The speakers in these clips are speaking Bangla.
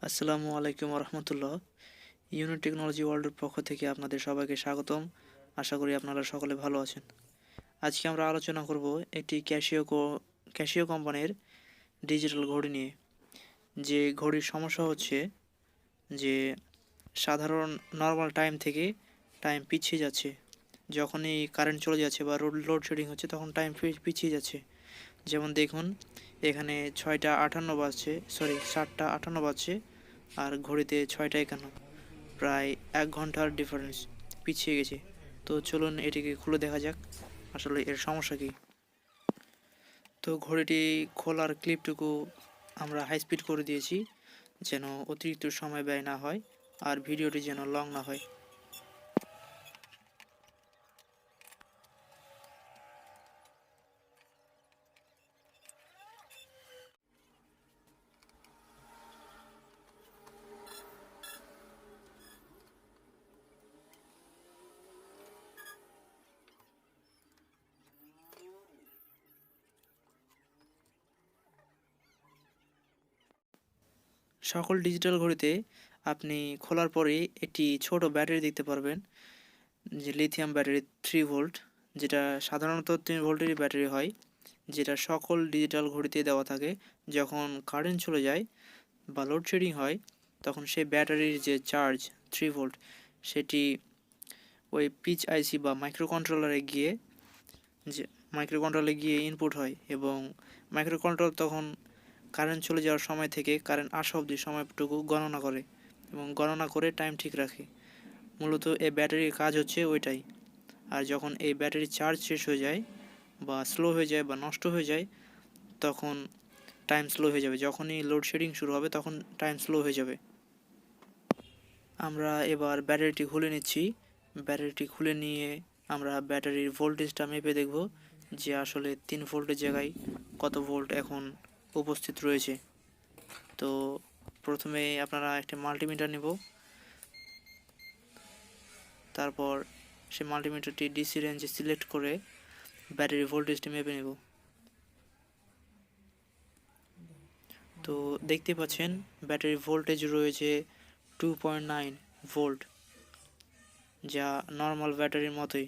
আসসালামু আলাইকুম রহমতুল্লাহ। ইউনিট টেকনোলজি ওয়ার্ল্ডের পক্ষ থেকে আপনাদের সবাইকে স্বাগতম। আশা করি আপনারা সকলে ভালো আছেন। আজকে আমরা আলোচনা করব একটি ক্যাশিও কোম্পানির ডিজিটাল ঘড়ি নিয়ে। যে ঘড়ির সমস্যা হচ্ছে যে সাধারণ নর্মাল টাইম থেকে টাইম পিছিয়ে যাচ্ছে। যখনই কারেন্ট চলে যাচ্ছে বা লোডশেডিং হচ্ছে তখন টাইম পিছিয়ে যাচ্ছে। যেমন দেখুন, এখানে 6টা 58 বাজছে, 7টা 58 বাজছে, আর ঘড়িতে 6টা 51। প্রায় 1 ঘন্টার ডিফারেন্স পিছিয়ে গেছে। তো চলুন এটিকে খুলে দেখা যাক আসলে এর সমস্যা কী। তো ঘড়িটি খোলার ক্লিপটুকু আমরা হাই স্পিড করে দিয়েছি যেন অতিরিক্ত সময় ব্যয় না হয় আর ভিডিওটি যেন লং না হয়। সকল ডিজিটাল ঘড়িতে আপনি খোলার পরে একটি ছোট ব্যাটারি দেখতে পারবেন, যে লিথিয়াম ব্যাটারি 3 ভোল্ট, যেটা সাধারণত 3 ভোল্টেরই ব্যাটারি হয়, যেটা সকল ডিজিটাল ঘড়িতে দেওয়া থাকে। যখন কারেন্ট চলে যায় বা লোডশেডিং হয় তখন সেই ব্যাটারির যে চার্জ 3 ভোল্ট সেটি ওই পিচ আইসি বা মাইক্রোকন্ট্রোলারে গিয়ে ইনপুট হয়, এবং মাইক্রোকন্ট্রোলার তখন কারেন্ট চলে যাওয়ার সময় থেকে কারেন্ট আসা অবধি সময়টুকু গণনা করে এবং গণনা করে টাইম ঠিক রাখে। মূলত এই ব্যাটারির কাজ হচ্ছে ওইটাই। আর যখন এই ব্যাটারির চার্জ শেষ হয়ে যায় বা স্লো হয়ে যায় বা নষ্ট হয়ে যায় তখন টাইম স্লো হয়ে যাবে। যখনই লোডশেডিং শুরু হবে তখন টাইম স্লো হয়ে যাবে। আমরা এবার ব্যাটারিটি খুলে নিচ্ছি। ব্যাটারিটি খুলে নিয়ে আমরা ব্যাটারির ভোল্টেজটা মেপে দেখব যে আসলে 3 ভোল্টের জায়গায় কত ভোল্ট এখন উপস্থিত রয়েছে। তো প্রথমে আপনারা একটা মাল্টিমিটার নেব, তারপর সেই মাল্টিমিটারটি ডিসি রেঞ্জে সিলেক্ট করে ব্যাটারি ভোল্টেজটি মেপে নেব। তো দেখতে পাচ্ছেন ব্যাটারি ভোল্টেজ রয়েছে 2.9 ভোল্ট, যা নর্মাল ব্যাটারির মতোই।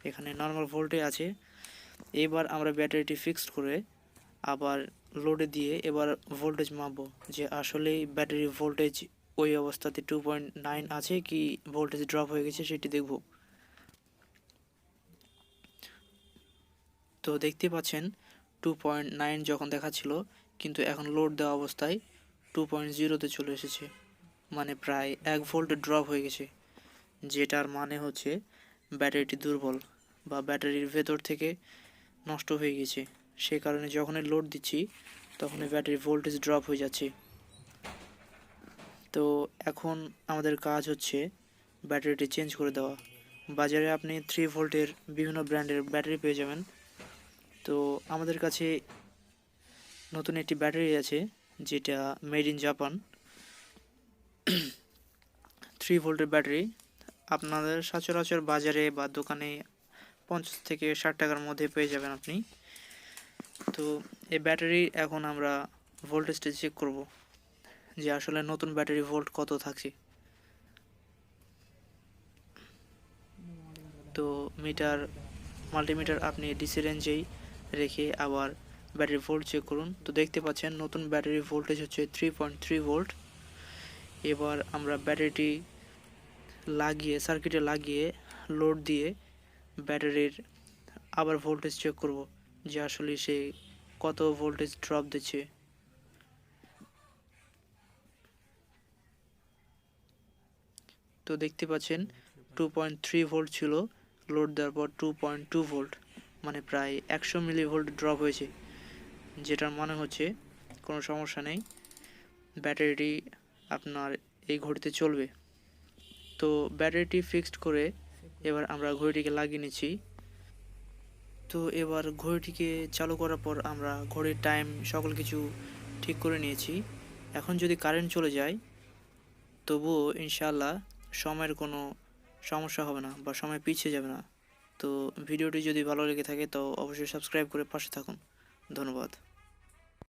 এখানে নর্মাল ভোল্টে আছে। এবার আমরা ব্যাটারিটি ফিক্সড করে আবার লোডে দিয়ে এবার ভোল্টেজ মাপবো যে আসলেই ব্যাটারি ভোল্টেজ ওই অবস্থাতে 2.9 আছে কি ভোল্টেজ ড্রপ হয়ে গেছে সেটি দেখব। তো দেখতে পাচ্ছেন 2.9 যখন দেখাচ্ছিল, কিন্তু এখন লোড দেওয়া অবস্থায় 2.0-তে চলে এসেছে, মানে প্রায় 1 ভোল্ট ড্রপ হয়ে গেছে। যেটার মানে হচ্ছে ব্যাটারিটি দুর্বল বা ব্যাটারির ভেতর থেকে নষ্ট হয়ে গেছে। সে কারণে যখনই লোড দিচ্ছি তখনই ব্যাটারির ভোল্টেজ ড্রপ হয়ে যাচ্ছে। তো এখন আমাদের কাজ হচ্ছে ব্যাটারিটি চেঞ্জ করে দেওয়া। বাজারে আপনি 3 ভোল্টের বিভিন্ন ব্র্যান্ডের ব্যাটারি পেয়ে যাবেন। তো আমাদের কাছে নতুন একটি ব্যাটারি আছে যেটা মেড ইন জাপান, 3 ভোল্টের ব্যাটারি। আপনাদের সচরাচর বাজারে বা দোকানে 50 থেকে 60 টাকার মধ্যে পেয়ে যাবেন আপনি। তো এই ব্যাটারি এখন আমরা ভোল্টেজটা চেক করব যে আসলে নতুন ব্যাটারি ভোল্ট কত থাকছে। তো মাল্টিমিটার আপনি ডিসি রেঞ্জেই রেখে আবার ব্যাটারি ভোল্ট চেক করুন। তো দেখতে পাচ্ছেন নতুন ব্যাটারি ভোল্টেজ হচ্ছে 3.3 ভোল্ট। এবার আমরা ব্যাটারিটি সার্কিটে লাগিয়ে লোড দিয়ে ব্যাটারির আবার ভোল্টেজ চেক করব যে আসলে সে কত ভোল্টেজ ড্রপ দিচ্ছে। তো দেখতে পাচ্ছেন 2.3 ভোল্ট ছিল, লোড দেওয়ার পর 2.2 ভোল্ট, মানে প্রায় 100 মিলিভোল্ট ড্রপ হয়েছে। যেটার মানে হচ্ছে কোনো সমস্যা নেই, ব্যাটারিটি আপনার এই ঘড়িতে চলবে। তো ব্যাটারিটি ফিক্সড করে এবার আমরা ঘড়িটিকে লাগিয়ে নিচ্ছি। তো এবার ঘড়িটিকে চালু করার পর আমরা ঘড়ির টাইম সকল কিছু ঠিক করে নিয়েছি। এখন যদি কারেন্ট চলে যায় তবুও ইনশাআল্লাহ সময়ের কোনো সমস্যা হবে না বা সময় পিছিয়ে যাবে না। তো ভিডিওটি যদি ভালো লেগে থাকে তো অবশ্যই সাবস্ক্রাইব করে পাশে থাকুন। ধন্যবাদ।